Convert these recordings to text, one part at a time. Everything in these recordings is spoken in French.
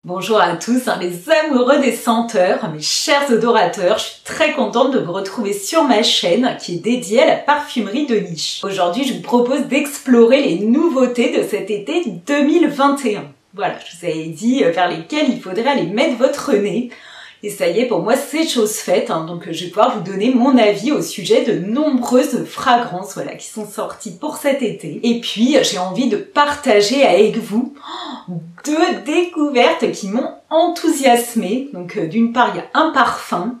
Bonjour à tous, les amoureux des senteurs, mes chers odorateurs, je suis très contente de vous retrouver sur ma chaîne qui est dédiée à la parfumerie de niche. Aujourd'hui, je vous propose d'explorer les nouveautés de cet été 2021. Voilà, je vous avais dit vers lesquelles il faudrait aller mettre votre nez. Et ça y est, pour moi, c'est chose faite, donc je vais pouvoir vous donner mon avis au sujet de nombreuses fragrances qui sont sorties pour cet été. Et puis, j'ai envie de partager avec vous deux découvertes qui m'ont enthousiasmée. Donc, d'une part, il y a un parfum.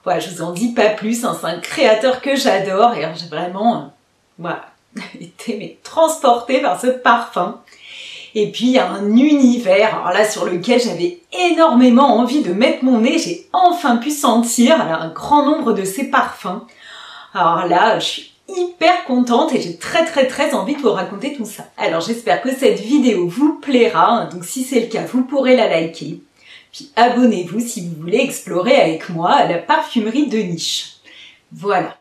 Voilà, je vous en dis pas plus, c'est un créateur que j'adore et j'ai vraiment été transportée par ce parfum. Et puis il y a un univers, alors là sur lequel j'avais énormément envie de mettre mon nez, j'ai enfin pu sentir un grand nombre de ces parfums. Alors là, je suis hyper contente et j'ai très envie de vous raconter tout ça. Alors j'espère que cette vidéo vous plaira, donc si c'est le cas, vous pourrez la liker. Puis abonnez-vous si vous voulez explorer avec moi la parfumerie de niche. Voilà.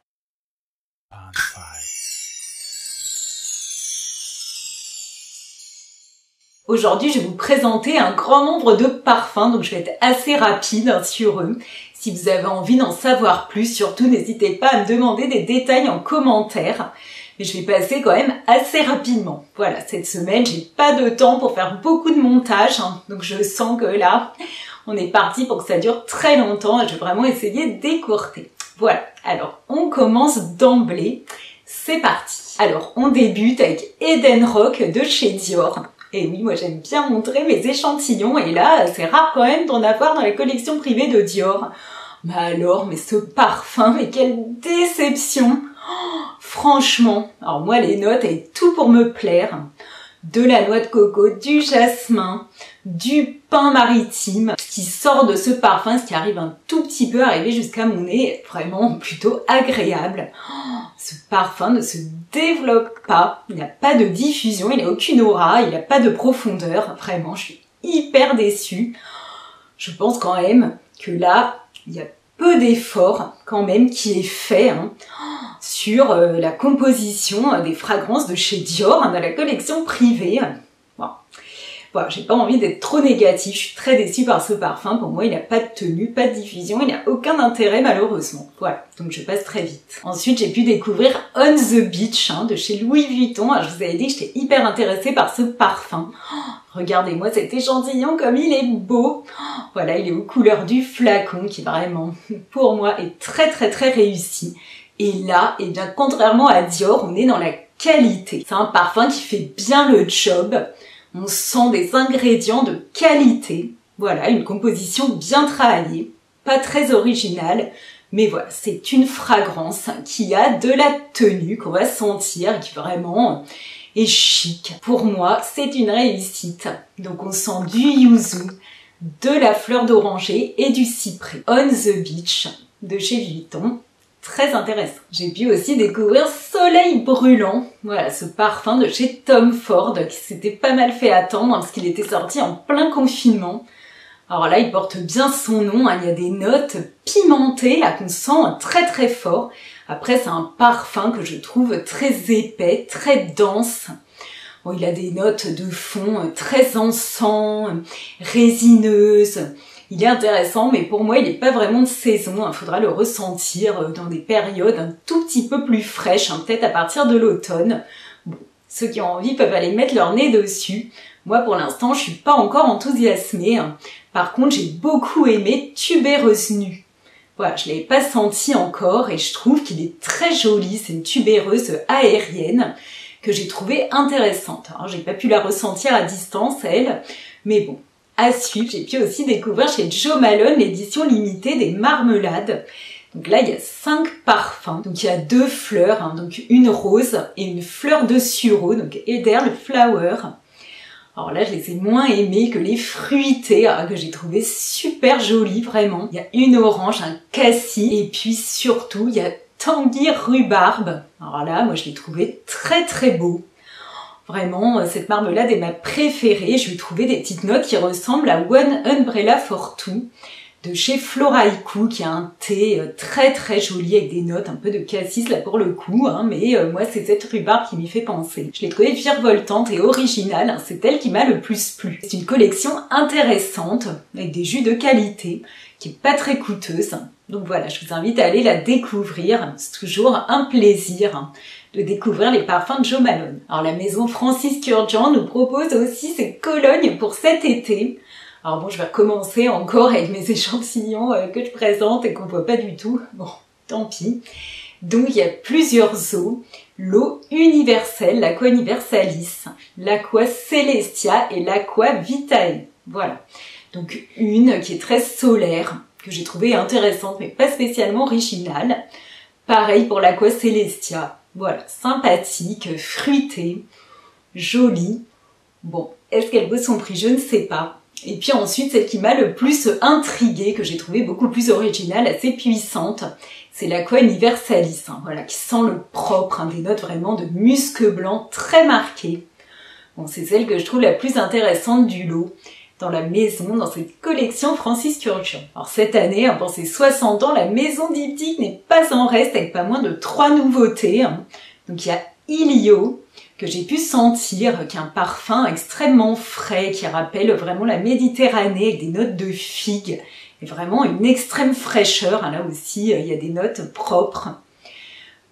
Aujourd'hui, je vais vous présenter un grand nombre de parfums, donc je vais être assez rapide sur eux. Si vous avez envie d'en savoir plus, surtout n'hésitez pas à me demander des détails en commentaire. Mais je vais passer quand même assez rapidement. Voilà, cette semaine, j'ai pas de temps pour faire beaucoup de montage, donc je sens que là, on est parti pour que ça dure très longtemps et je vais vraiment essayer d'écourter. Voilà, alors on commence d'emblée, c'est parti. Alors, on débute avec Eden Rock de chez Dior. Et oui, moi j'aime bien montrer mes échantillons et là, c'est rare quand même d'en avoir dans la collection privée de Dior. Mais ce parfum, mais quelle déception! Franchement, alors moi les notes, elles tout pour me plaire. De la noix de coco, du jasmin, du pin maritime. Ce qui sort de ce parfum, ce qui arrive un tout petit peu à arriver jusqu'à mon nez, est vraiment plutôt agréable. Ce parfum ne se développe pas, il n'a pas de diffusion, il n'a aucune aura, il n'a pas de profondeur. Vraiment, je suis hyper déçue. Je pense quand même que là, il y a peu d'effort quand même qui est fait sur la composition des fragrances de chez Dior, dans la collection privée. Voilà, j'ai pas envie d'être trop négative, je suis très déçue par ce parfum. Pour moi, il n'a pas de tenue, pas de diffusion, il n'a aucun intérêt malheureusement. Voilà, donc je passe très vite. Ensuite, j'ai pu découvrir On the Beach de chez Louis Vuitton. Alors, je vous avais dit que j'étais hyper intéressée par ce parfum. Regardez-moi cet échantillon comme il est beau. Voilà, il est aux couleurs du flacon qui vraiment, pour moi, est très réussi. Et là, bien, contrairement à Dior, on est dans la qualité. C'est un parfum qui fait bien le job. On sent des ingrédients de qualité. Voilà, une composition bien travaillée, pas très originale, mais voilà, c'est une fragrance qui a de la tenue, qu'on va sentir, qui vraiment est chic. Pour moi, c'est une réussite. Donc on sent du yuzu, de la fleur d'oranger et du cyprès. On the Beach de chez Vuitton. Très intéressant. J'ai pu aussi découvrir Soleil Brûlant, voilà, ce parfum de chez Tom Ford qui s'était pas mal fait attendre parce qu'il était sorti en plein confinement. Alors là, il porte bien son nom, il y a des notes pimentées qu'on sent très fort. Après, c'est un parfum que je trouve très épais, très dense. Bon, il a des notes de fond très encens, résineuses. Il est intéressant, mais pour moi, il n'est pas vraiment de saison. Il faudra le ressentir dans des périodes un tout petit peu plus fraîches, peut-être à partir de l'automne. Bon, ceux qui ont envie peuvent aller mettre leur nez dessus. Moi, pour l'instant, je suis pas encore enthousiasmée. Par contre, j'ai beaucoup aimé Tubéreuse Nue. Voilà, je l'avais pas senti encore et je trouve qu'il est très joli. C'est une tubéreuse aérienne que j'ai trouvée intéressante. Alors, j'ai pas pu la ressentir à distance, elle, mais bon. À suivre, j'ai pu aussi découvrir chez Jo Malone l'édition limitée des marmelades. Donc là, il y a 5 parfums. Donc il y a 2 fleurs, donc une rose et une fleur de sureau, donc Eder Flower. Alors là, je les ai moins aimés que les fruités, que j'ai trouvé super jolis, vraiment. Il y a une orange, un cassis, et puis surtout, il y a tanguy rhubarbe. Alors là, moi, je l'ai trouvé très beau. Vraiment, cette marmelade est ma préférée. Je lui ai trouvé des petites notes qui ressemblent à One Umbrella for Two. de chez Floraiku, qui a un thé très très joli avec des notes un peu de cassis là pour le coup, hein, mais moi c'est cette rhubarbe qui m'y fait penser. Je l'ai trouvée virevoltante et originale, hein, c'est elle qui m'a le plus plu. C'est une collection intéressante avec des jus de qualité qui est pas très coûteuse. Donc voilà, je vous invite à aller la découvrir. C'est toujours un plaisir de découvrir les parfums de Jo Malone. Alors la maison Francis Kurkdjian nous propose aussi ses colognes pour cet été. Alors bon, je vais recommencer encore avec mes échantillons que je présente et qu'on voit pas du tout. Bon, tant pis. Donc il y a plusieurs eaux. L'eau universelle, l'Aqua Universalis, l'Aqua Celestia et l'Aqua Vitae. Voilà. Donc une qui est très solaire, que j'ai trouvée intéressante mais pas spécialement originale. Pareil pour l'Aqua Celestia. Voilà, sympathique, fruitée, jolie. Bon, est-ce qu'elle vaut son prix? Je ne sais pas. Et puis ensuite, celle qui m'a le plus intriguée, que j'ai trouvée beaucoup plus originale, assez puissante, c'est l'Aqua Universalis, hein, voilà, qui sent le propre, hein, des notes vraiment de musc blanc très marquées. Bon, c'est celle que je trouve la plus intéressante du lot dans la maison, dans cette collection Francis Kurkdjian. Alors cette année, pour ses 60 ans, la maison diptyque n'est pas en reste avec pas moins de 3 nouveautés. Hein. Donc il y a Ilio, que j'ai pu sentir, qui est un parfum extrêmement frais, qui rappelle vraiment la Méditerranée, avec des notes de figue, et vraiment une extrême fraîcheur. Hein, là aussi, il y a des notes propres.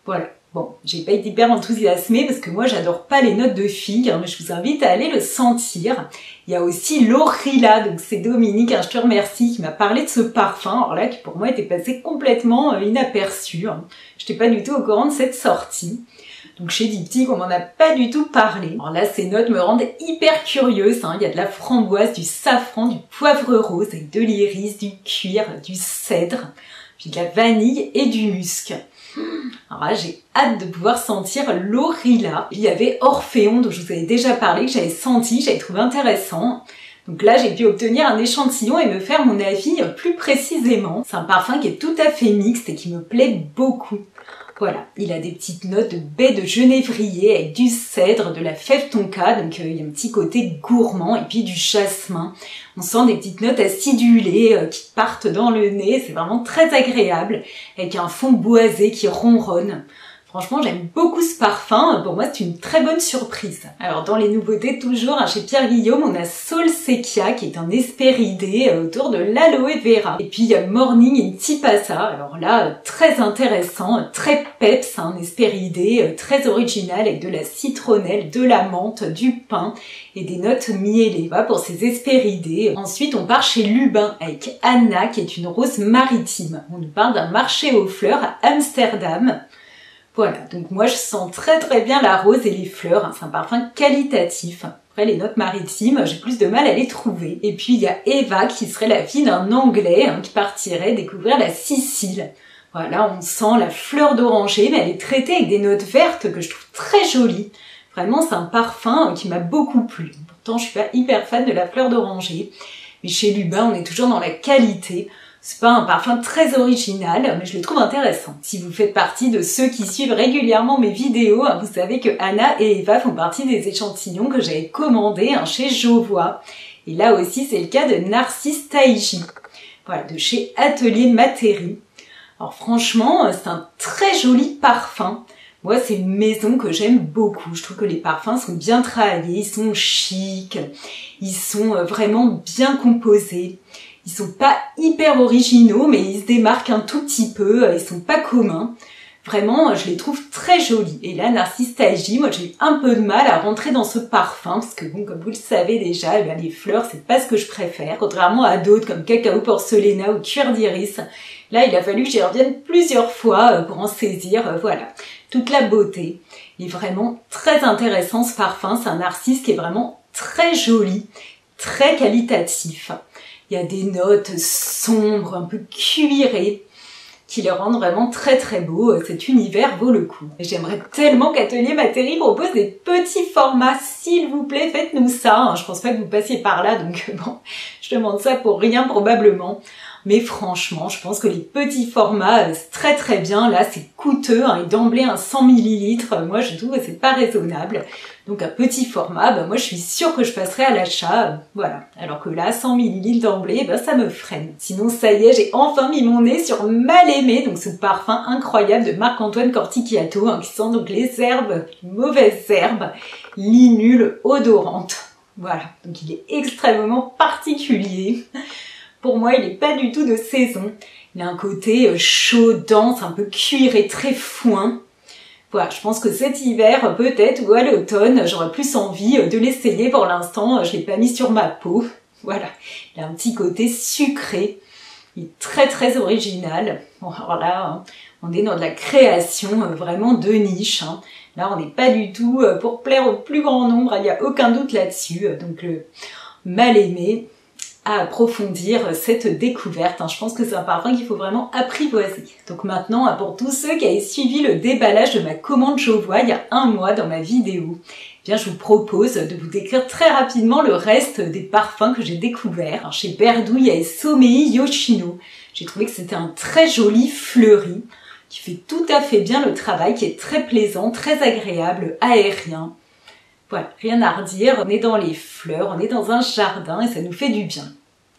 Voilà. Bon, j'ai pas été hyper enthousiasmée parce que moi j'adore pas les notes de figue, hein, mais je vous invite à aller le sentir. Il y a aussi l'Orilla, donc c'est Dominique, hein, je te remercie, qui m'a parlé de ce parfum, alors là qui pour moi était passé complètement inaperçu. Hein. Je n'étais pas du tout au courant de cette sortie. Donc chez Diptyque, on m'en a pas du tout parlé. Alors là, ces notes me rendent hyper curieuse. Hein. Il y a de la framboise, du safran, du poivre rose, avec de l'iris, du cuir, du cèdre, puis de la vanille et du musc. Alors là, j'ai hâte de pouvoir sentir l'Orilla. Il y avait Orphéon, dont je vous avais déjà parlé, que j'avais senti, j'avais trouvé intéressant. Donc là, j'ai pu obtenir un échantillon et me faire mon avis plus précisément. C'est un parfum qui est tout à fait mixte et qui me plaît beaucoup. Voilà, il a des petites notes de baie de genévrier avec du cèdre, de la fève tonka, donc il y a un petit côté gourmand, et puis du jasmin. On sent des petites notes acidulées qui partent dans le nez, c'est vraiment très agréable, avec un fond boisé qui ronronne. Franchement, j'aime beaucoup ce parfum. Pour moi, c'est une très bonne surprise. Alors, dans les nouveautés, toujours, chez Pierre Guillaume, on a Solsekia, qui est un hespéridé autour de l'aloe vera. Et puis, il y a Morning in Tipasa. Alors là, très intéressant, très peps, un hespéridé très original, avec de la citronnelle, de la menthe, du pain et des notes miellées. Voilà pour ces hespéridés. Ensuite, on part chez Lubin, avec Anna, qui est une rose maritime. On nous parle d'un marché aux fleurs à Amsterdam. Voilà, donc moi je sens très très bien la rose et les fleurs, hein, c'est un parfum qualitatif. Après les notes maritimes, j'ai plus de mal à les trouver. Et puis il y a Eva qui serait la fille d'un Anglais qui partirait découvrir la Sicile. Voilà, on sent la fleur d'oranger, mais elle est traitée avec des notes vertes que je trouve très jolies. Vraiment c'est un parfum qui m'a beaucoup plu. Pourtant je suis pas hyper fan de la fleur d'oranger. Mais chez Lubin on est toujours dans la qualité. C'est pas un parfum très original, mais je le trouve intéressant. Si vous faites partie de ceux qui suivent régulièrement mes vidéos, vous savez que Anna et Eva font partie des échantillons que j'avais commandés chez Jovois. Et là aussi, c'est le cas de Narcisse Taiji. Voilà, de chez Atelier Materi. Alors franchement, c'est un très joli parfum. Moi, c'est une maison que j'aime beaucoup. Je trouve que les parfums sont bien travaillés, ils sont chics, ils sont vraiment bien composés. Ils sont pas hyper originaux, mais ils se démarquent un tout petit peu, ils sont pas communs. Vraiment, je les trouve très jolis. Et là, Narcisse Taiji, moi j'ai eu un peu de mal à rentrer dans ce parfum, parce que bon, comme vous le savez déjà, les fleurs, c'est pas ce que je préfère. Contrairement à d'autres comme Cacao Porcelana ou Cuir d'iris, là il a fallu que j'y revienne plusieurs fois pour en saisir, voilà, toute la beauté. Il est vraiment très intéressant ce parfum, c'est un narcisse qui est vraiment très joli, très qualitatif. Il y a des notes sombres, un peu cuirées, qui le rendent vraiment très très beau. Cet univers vaut le coup. Et j'aimerais tellement qu'Atelier Materi propose des petits formats. S'il vous plaît, faites-nous ça. Je pense pas que vous passiez par là, donc bon, je demande ça pour rien probablement. Mais franchement, je pense que les petits formats, c'est très très bien. Là, c'est coûteux, hein, et d'emblée un 100 ml, moi je trouve que c'est pas raisonnable. Donc un petit format, moi je suis sûre que je passerai à l'achat, voilà. Alors que là, 100 ml d'emblée, ça me freine. Sinon, ça y est, j'ai enfin mis mon nez sur Mal Aimé, donc ce parfum incroyable de Marc-Antoine Corticchiato, hein, qui sent donc les herbes, les mauvaises herbes, linule odorante. Voilà, donc il est extrêmement particulier. Pour moi, il n'est pas du tout de saison. Il a un côté chaud, dense, un peu cuiré, très foin. Voilà, je pense que cet hiver, peut-être, ou à l'automne, j'aurais plus envie de l'essayer. Pour l'instant, je l'ai pas mis sur ma peau. Voilà, il a un petit côté sucré. Il est très très original. Bon, alors là, hein, on est dans de la création vraiment de niche. Hein. Là, on n'est pas du tout pour plaire au plus grand nombre. Il n'y a aucun doute là-dessus. Donc, le Mal Aimé à approfondir cette découverte. Je pense que c'est un parfum qu'il faut vraiment apprivoiser. Donc maintenant, pour tous ceux qui avaient suivi le déballage de ma commande Jovois il y a 1 mois dans ma vidéo, je vous propose de vous décrire très rapidement le reste des parfums que j'ai découverts. Alors, chez Berdouille, il y a Somei Yoshino. J'ai trouvé que c'était un très joli fleuri qui fait tout à fait bien le travail, qui est très plaisant, très agréable, aérien. Voilà, rien à redire, on est dans les fleurs, on est dans un jardin et ça nous fait du bien.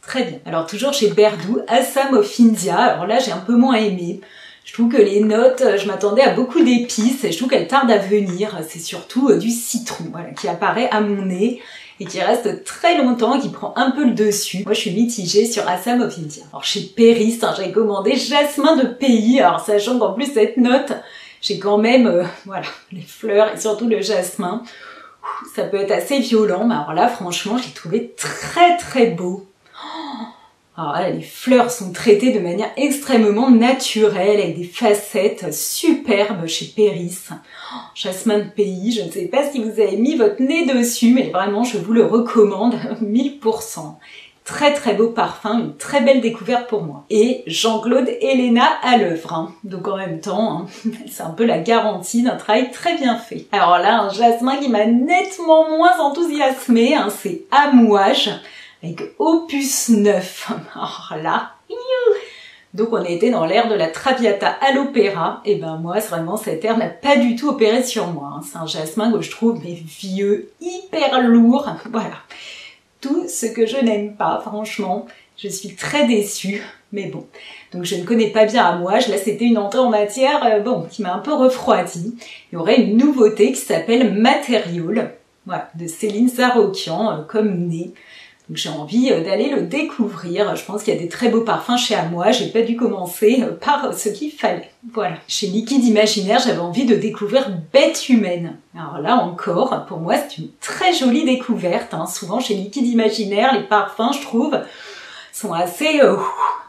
Très bien. Alors toujours chez Berdou, Assam of India, alors là j'ai un peu moins aimé. Je trouve que les notes, je m'attendais à beaucoup d'épices et je trouve qu'elles tardent à venir. C'est surtout du citron, voilà, qui apparaît à mon nez et qui reste très longtemps, qui prend un peu le dessus. Moi je suis mitigée sur Assam of India. Alors chez Péris, j'ai commandé Jasmin de pays, alors sachant qu'en plus cette note, j'ai quand même, voilà, les fleurs et surtout le jasmin. Ça peut être assez violent, mais alors là, franchement, je l'ai trouvé très très beau. Alors là, les fleurs sont traitées de manière extrêmement naturelle, avec des facettes superbes chez Péris. Jasmin de pays, je ne sais pas si vous avez mis votre nez dessus, mais vraiment, je vous le recommande 1000%. Très très beau parfum, une très belle découverte pour moi. Et Jean-Claude Helena à l'œuvre. Donc en même temps, c'est un peu la garantie d'un travail très bien fait. Alors là, un jasmin qui m'a nettement moins enthousiasmée, c'est Amouage avec Opus 9. Alors là, donc on était dans l'ère de la Traviata à l'opéra. Et moi, vraiment, cette ère n'a pas du tout opéré sur moi. C'est un jasmin que je trouve vieux, hyper lourd. Voilà. Tout ce que je n'aime pas, franchement, je suis très déçue, mais bon. Donc je ne connais pas bien Amouage, là c'était une entrée en matière, qui m'a un peu refroidie. Il y aurait une nouveauté qui s'appelle Material, voilà, de Céline Zarokian, comme nez. Donc j'ai envie d'aller le découvrir. Je pense qu'il y a des très beaux parfums chez Amouage. J'ai pas dû commencer par ce qu'il fallait. Voilà. Chez Liquide Imaginaire, j'avais envie de découvrir Bête Humaine. Alors là encore, pour moi, c'est une très jolie découverte. Souvent chez Liquide Imaginaire, les parfums, je trouve, sont assez...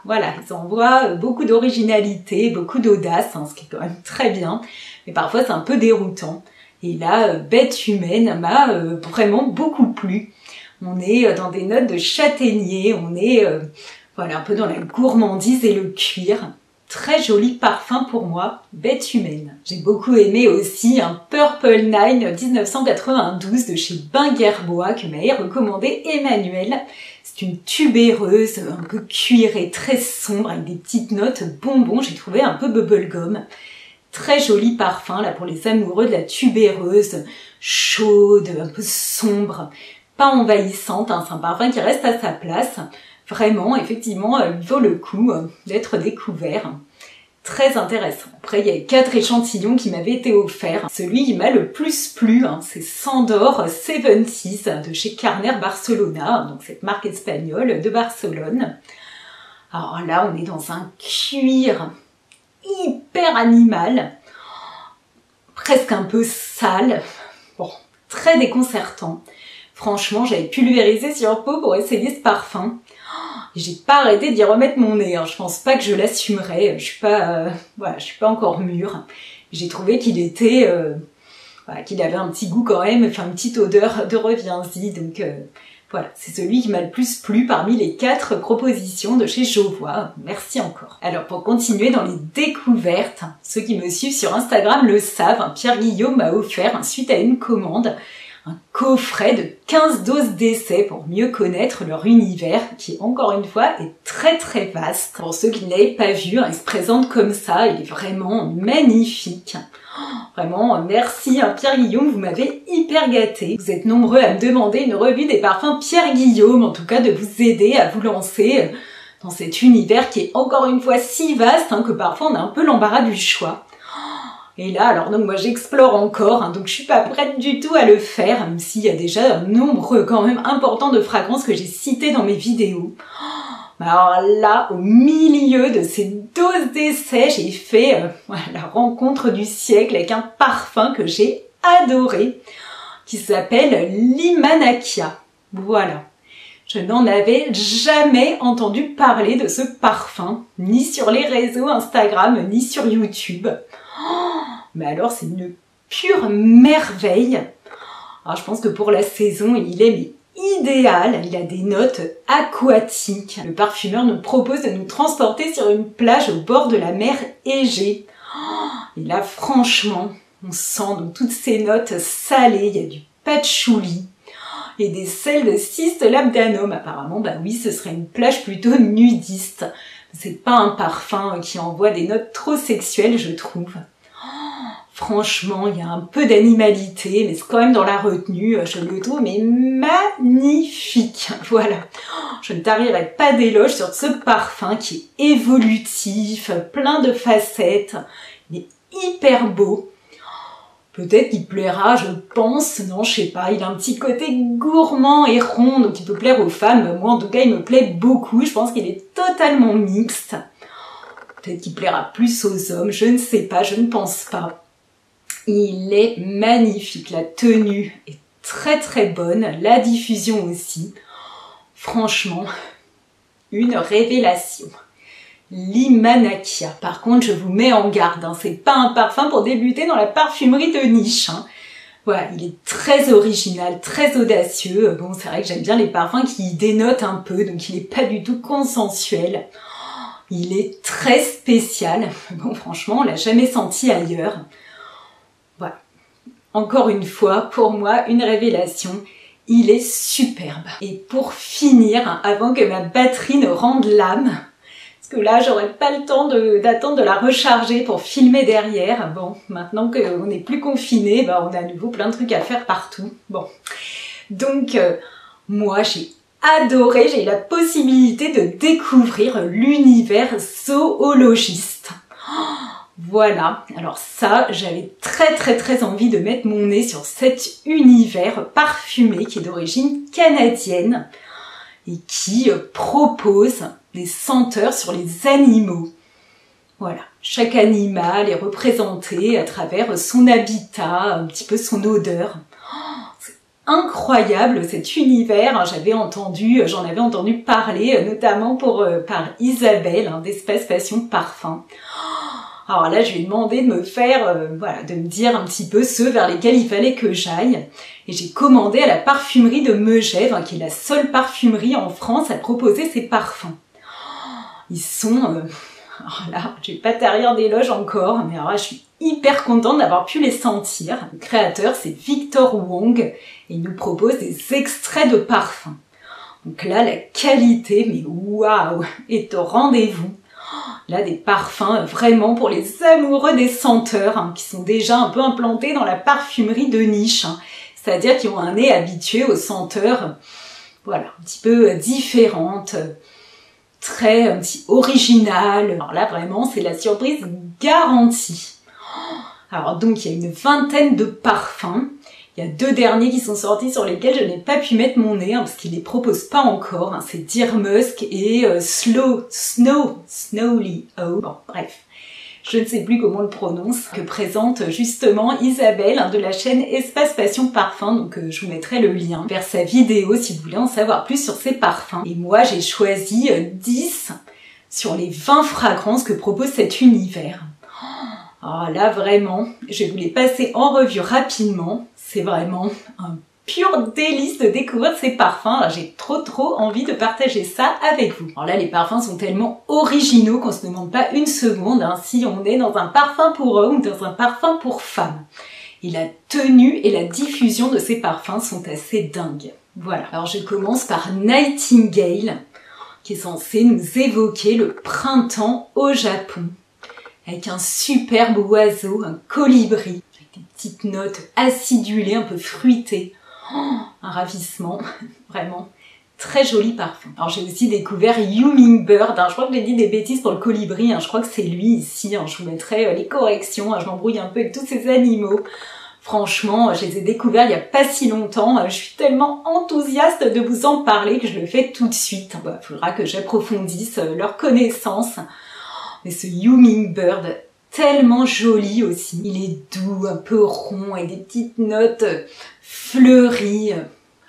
voilà, ils envoient beaucoup d'originalité, beaucoup d'audace, ce qui est quand même très bien. Mais parfois, c'est un peu déroutant. Et là, Bête Humaine m'a vraiment beaucoup plu. On est dans des notes de châtaignier, on est voilà, un peu dans la gourmandise et le cuir. Très joli parfum pour moi, Bête Humaine. J'ai beaucoup aimé aussi un Purple Nine 1992 de chez Binguerbois que m'avait recommandé Emmanuel. C'est une tubéreuse un peu cuirée, très sombre, avec des petites notes bonbons. J'ai trouvé un peu bubblegum. Très joli parfum là pour les amoureux de la tubéreuse, chaude, un peu sombre. Pas envahissante, c'est un parfum qui reste à sa place. Vraiment, effectivement, il vaut le coup d'être découvert. Très intéressant. Après, il y a 4 échantillons qui m'avaient été offerts. Celui qui m'a le plus plu, c'est Sandor 70 de chez Carner Barcelona, donc cette marque espagnole de Barcelone. Alors là, on est dans un cuir hyper animal, presque un peu sale, bon, très déconcertant. Franchement, j'avais pulvérisé sur peau pour essayer ce parfum. J'ai pas arrêté d'y remettre mon nez. Je pense pas que je l'assumerai. Je suis pas encore mûre. J'ai trouvé qu'il était, qu'il avait un petit goût quand même, une petite odeur de reviens-y. Donc voilà, c'est celui qui m'a le plus plu parmi les 4 propositions de chez Jovois. Merci encore. Alors pour continuer dans les découvertes, ceux qui me suivent sur Instagram le savent. Pierre Guillaume m'a offert, suite à une commande, un coffret de 15 doses d'essai pour mieux connaître leur univers qui, encore une fois, est très très vaste. Pour ceux qui ne l'avaient pas vu, il se présente comme ça, il est vraiment magnifique. Vraiment, merci Pierre Guillaume, vous m'avez hyper gâtée. Vous êtes nombreux à me demander une revue des parfums Pierre Guillaume, en tout cas de vous aider à vous lancer dans cet univers qui est encore une fois si vaste que parfois on a un peu l'embarras du choix. Et là, alors donc moi j'explore encore, donc je suis pas prête du tout à le faire, même s'il y a déjà un nombre quand même important de fragrances que j'ai citées dans mes vidéos. Alors là, au milieu de ces doses d'essai, j'ai fait la rencontre du siècle avec un parfum que j'ai adoré, qui s'appelle l'Imanakia. Voilà. Je n'en avais jamais entendu parler de ce parfum, ni sur les réseaux Instagram, ni sur YouTube. Mais alors, c'est une pure merveille. Alors, je pense que pour la saison, il est idéal. Il a des notes aquatiques. Le parfumeur nous propose de nous transporter sur une plage au bord de la mer Égée. Et là, franchement, on sent donc toutes ces notes salées. Il y a du patchouli et des sels de Cistolabdanum. Apparemment, bah oui, ce serait une plage plutôt nudiste. C'est pas un parfum qui envoie des notes trop sexuelles, je trouve. Franchement, il y a un peu d'animalité, mais c'est quand même dans la retenue. Je le trouve mais magnifique. Voilà. Je ne tarirai pas d'éloges sur ce parfum qui est évolutif, plein de facettes. Il est hyper beau. Peut-être qu'il plaira, je pense. Non, je sais pas. Il a un petit côté gourmand et rond, donc il peut plaire aux femmes. Moi, en tout cas, il me plaît beaucoup. Je pense qu'il est totalement mixte. Peut-être qu'il plaira plus aux hommes. Je ne sais pas, je ne pense pas. Il est magnifique, la tenue est très très bonne, la diffusion aussi. Franchement, une révélation. L'Imanakia. Par contre, je vous mets en garde, c'est pas un parfum pour débuter dans la parfumerie de niche. Voilà, il est très original, très audacieux. Bon, c'est vrai que j'aime bien les parfums qui dénotent un peu, donc il n'est pas du tout consensuel. Il est très spécial. Bon, franchement, on l'a jamais senti ailleurs. Voilà. Encore une fois, pour moi, une révélation. Il est superbe. Et pour finir, avant que ma batterie ne rende l'âme, parce que là, j'aurais pas le temps d'attendre de la recharger pour filmer derrière. Bon, maintenant qu'on n'est plus confiné, bah, on a à nouveau plein de trucs à faire partout. Bon. Donc, moi, j'ai adoré, j'ai eu la possibilité de découvrir l'univers zoologiste. Voilà, alors ça, j'avais très envie de mettre mon nez sur cet univers parfumé qui est d'origine canadienne et qui propose des senteurs sur les animaux. Voilà, chaque animal est représenté à travers son habitat, un petit peu son odeur. C'est incroyable cet univers, j'en avais entendu parler notamment par Isabelle d'Espace Passion Parfum. Alors là, je lui ai demandé de me faire, de me dire un petit peu ceux vers lesquels il fallait que j'aille. Et j'ai commandé à la parfumerie de Megève, qui est la seule parfumerie en France à proposer ces parfums. Ils sont... alors là, je vais pas tarir d'éloges encore, mais alors là, je suis hyper contente d'avoir pu les sentir. Le créateur, c'est Victor Wong, et il nous propose des extraits de parfums. Donc là, la qualité, mais waouh, est au rendez-vous. Là, des parfums vraiment pour les amoureux des senteurs, qui sont déjà un peu implantés dans la parfumerie de niche. C'est-à-dire qui ont un nez habitué aux senteurs, voilà, un petit peu différentes, un petit original. Alors là, vraiment, c'est la surprise garantie. Alors donc, il y a une vingtaine de parfums. Il y a 2 derniers qui sont sortis sur lesquels je n'ai pas pu mettre mon nez parce qu'ils les proposent pas encore. C'est Deer Musk et Snowly. Oh, bon, bref. Je ne sais plus comment on le prononce, que présente justement Isabelle de la chaîne Espace Passion Parfum. Donc je vous mettrai le lien vers sa vidéo si vous voulez en savoir plus sur ses parfums. Et moi, j'ai choisi 10 sur les 20 fragrances que propose cet univers. Alors là, vraiment, je vais vous les passer en revue rapidement. C'est vraiment un pur délice de découvrir ces parfums. J'ai trop envie de partager ça avec vous. Alors là, les parfums sont tellement originaux qu'on se demande pas une seconde si on est dans un parfum pour homme ou dans un parfum pour femme. Et la tenue et la diffusion de ces parfums sont assez dingues. Voilà, alors je commence par Nightingale, qui est censé nous évoquer le printemps au Japon, avec un superbe oiseau, un colibri, avec des petites notes acidulées, un peu fruitées. Oh, un ravissement, vraiment. Très joli parfum. Alors j'ai aussi découvert Hummingbird, je crois que j'ai dit des bêtises pour le colibri, je crois que c'est lui ici, je vous mettrai les corrections, je m'embrouille un peu avec tous ces animaux. Franchement, je les ai découverts il n'y a pas si longtemps, je suis tellement enthousiaste de vous en parler que je le fais tout de suite. Il faudra que j'approfondisse leur connaissance. Mais ce Hummingbird, tellement joli aussi, il est doux, un peu rond, et des petites notes fleuries,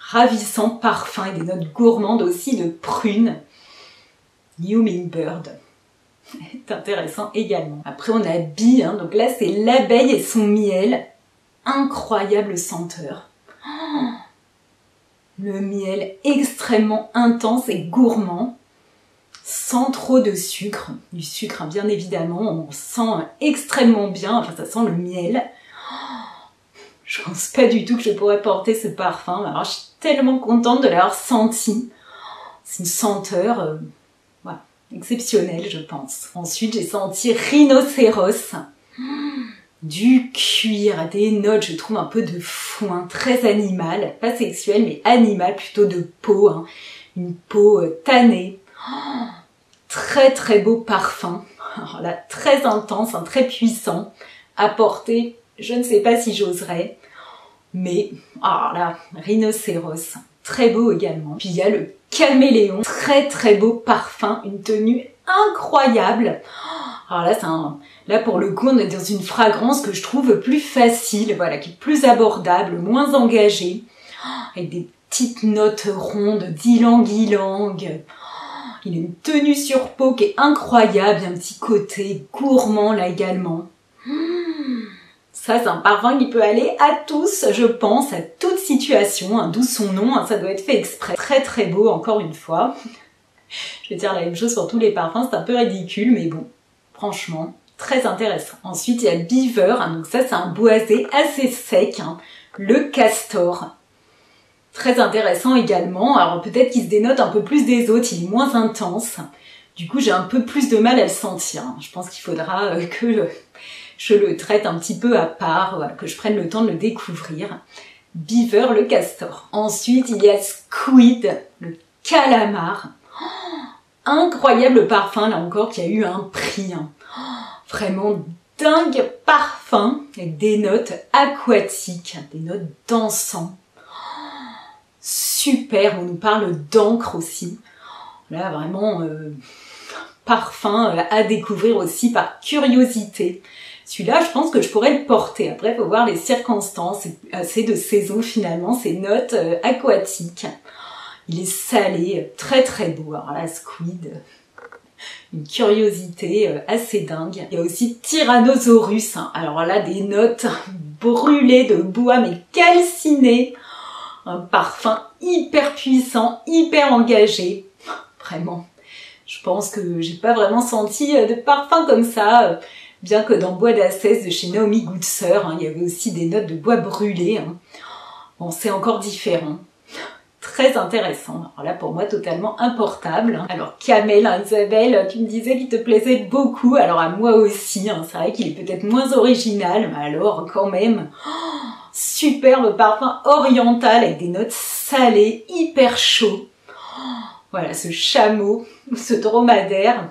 ravissant parfum et des notes gourmandes aussi de prune. Hummingbird. C'est intéressant également. Après on a Bee, donc là c'est l'abeille et son miel. Incroyable senteur. Oh, le miel extrêmement intense et gourmand. Sans trop de sucre. Du sucre bien évidemment. On sent extrêmement bien. Ça sent le miel. Je pense pas du tout que je pourrais porter ce parfum. Alors je suis tellement contente de l'avoir senti. C'est une senteur voilà, exceptionnelle, je pense. Ensuite, j'ai senti Rhinocéros. Du cuir, des notes, je trouve un peu de foin, très animal. Pas sexuel, mais animal, plutôt de peau. Une peau tannée. Très très beau parfum. Alors là, très intense, très puissant. À porter, je ne sais pas si j'oserais. Mais, alors là, Rhinocéros, très beau également. Puis il y a le Caméléon, très très beau parfum, une tenue incroyable. Alors là, là pour le coup, on est dans une fragrance que je trouve plus facile, voilà, qui est plus abordable, moins engagée, avec des petites notes rondes d'ylang-ylang. Il a une tenue sur peau qui est incroyable, il y a un petit côté gourmand là également. Ça, c'est un parfum qui peut aller à tous, je pense, à toute situation, d'où son nom, ça doit être fait exprès. Très très beau, encore une fois. Je vais dire la même chose pour tous les parfums, c'est un peu ridicule, mais bon, franchement, très intéressant. Ensuite, il y a Beaver, donc ça, c'est un boisé assez sec, le castor. Très intéressant également, alors peut-être qu'il se dénote un peu plus des autres, il est moins intense. Du coup, j'ai un peu plus de mal à le sentir. Je pense qu'il faudra que je le traite un petit peu à part, voilà, que je prenne le temps de le découvrir. Beaver, le castor. Ensuite, il y a Squid, le calamar. Oh, incroyable parfum, là encore, qui a eu un prix. Oh, vraiment dingue parfum, avec des notes aquatiques, des notes d'encens. Oh, super, on nous parle d'encre aussi. Là, vraiment, parfum à découvrir aussi par curiosité. Celui-là, je pense que je pourrais le porter. Après, il faut voir les circonstances. C'est assez de saison finalement, ces notes aquatiques. Il est salé, très très beau. Alors là, Squid, une curiosité assez dingue. Il y a aussi Tyrannosaurus. Alors là, des notes brûlées de bois, mais calcinées. Un parfum hyper puissant, hyper engagé. Vraiment, je pense que j'ai pas vraiment senti de parfum comme ça. Bien que dans Bois d'Ascèse de chez Naomi Goodsir, il y avait aussi des notes de bois brûlé. Bon, c'est encore différent. Très intéressant. Alors là, pour moi, totalement importable. Alors, Camel, Isabelle, tu me disais qu'il te plaisait beaucoup. Alors, à moi aussi, c'est vrai qu'il est peut-être moins original, mais alors, quand même, superbe parfum oriental avec des notes salées, hyper chaud. Voilà, ce chameau, ce dromadaire,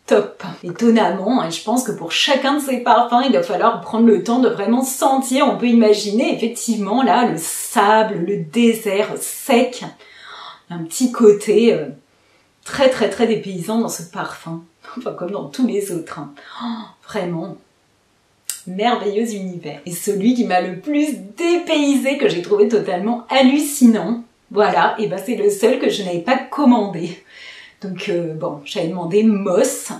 top. Étonnamment, je pense que pour chacun de ces parfums, il va falloir prendre le temps de vraiment sentir. On peut imaginer effectivement là le sable, le désert sec, un petit côté très très très dépaysant dans ce parfum. Enfin comme dans tous les autres. Vraiment merveilleux univers. Et celui qui m'a le plus dépaysé, que j'ai trouvé totalement hallucinant, voilà, et ben c'est le seul que je n'avais pas commandé. Donc bon, j'avais demandé Moss,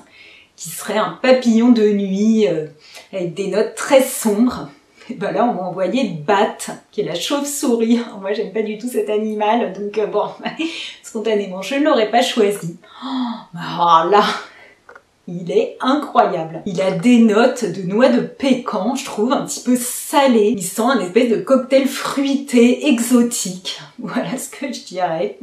qui serait un papillon de nuit avec des notes très sombres. Et ben là, on m'a envoyé Bat, qui est la chauve-souris. Moi, j'aime pas du tout cet animal, donc bon, spontanément, je ne l'aurais pas choisi. Oh là, Il est incroyable. Il a des notes de noix de pécan, je trouve, un petit peu salé. Il sent un espèce de cocktail fruité, exotique. Voilà ce que je dirais.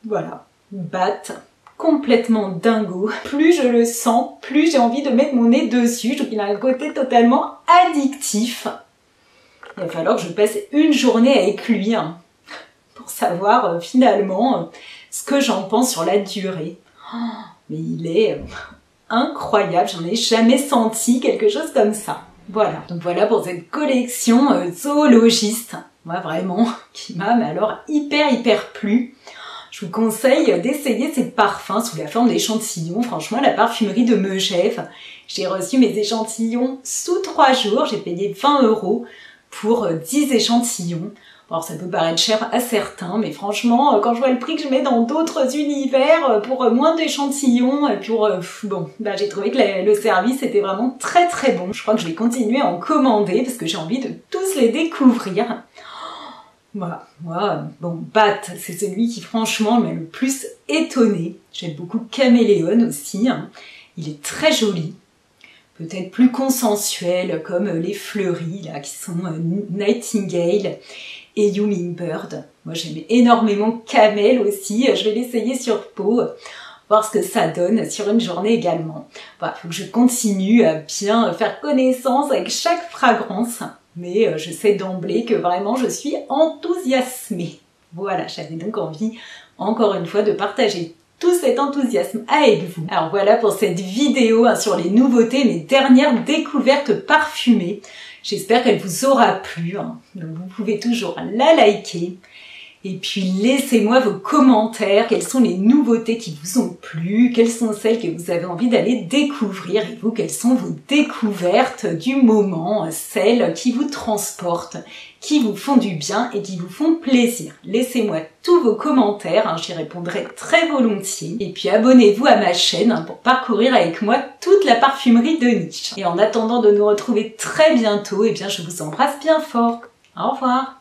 Voilà. Bath. Complètement dingo. Plus je le sens, plus j'ai envie de mettre mon nez dessus. Je trouve qu'il a un côté totalement addictif. Il va falloir que je passe une journée avec lui pour savoir finalement ce que j'en pense sur la durée. Mais il est incroyable, j'en ai jamais senti quelque chose comme ça. Voilà, donc voilà pour cette collection zoologiste. Moi vraiment, qui m'a alors hyper plu. Je vous conseille d'essayer ces parfums sous la forme d'échantillons. Franchement, la parfumerie de Megève. J'ai reçu mes échantillons sous 3 jours. J'ai payé 20 € pour 10 échantillons. Alors ça peut paraître cher à certains, mais franchement, quand je vois le prix que je mets dans d'autres univers pour moins d'échantillons, j'ai trouvé que le service était vraiment très bon. Je crois que je vais continuer à en commander parce que j'ai envie de tous les découvrir. Voilà, moi, Bath, c'est celui qui franchement m'a le plus étonné. J'aime beaucoup Caméléon aussi, il est très joli. Peut-être plus consensuel, comme les fleuris là, qui sont Nightingale et Hummingbird. Moi j'aime énormément Camel aussi, je vais l'essayer sur peau, voir ce que ça donne sur une journée également. Voilà, faut que je continue à bien faire connaissance avec chaque fragrance, mais je sais d'emblée que vraiment je suis enthousiasmée. Voilà, j'avais donc envie, encore une fois, de partager tout cet enthousiasme avec vous. Alors voilà pour cette vidéo sur les nouveautés, mes dernières découvertes parfumées. J'espère qu'elle vous aura plu. Donc vous pouvez toujours la liker. Et puis laissez-moi vos commentaires. Quelles sont les nouveautés qui vous ont plu? Quelles sont celles que vous avez envie d'aller découvrir? Et vous, quelles sont vos découvertes du moment? Celles qui vous transportent, qui vous font du bien et qui vous font plaisir. Laissez-moi tous vos commentaires, j'y répondrai très volontiers. Et puis abonnez-vous à ma chaîne pour parcourir avec moi toute la parfumerie de niche. Et en attendant de nous retrouver très bientôt, je vous embrasse bien fort. Au revoir.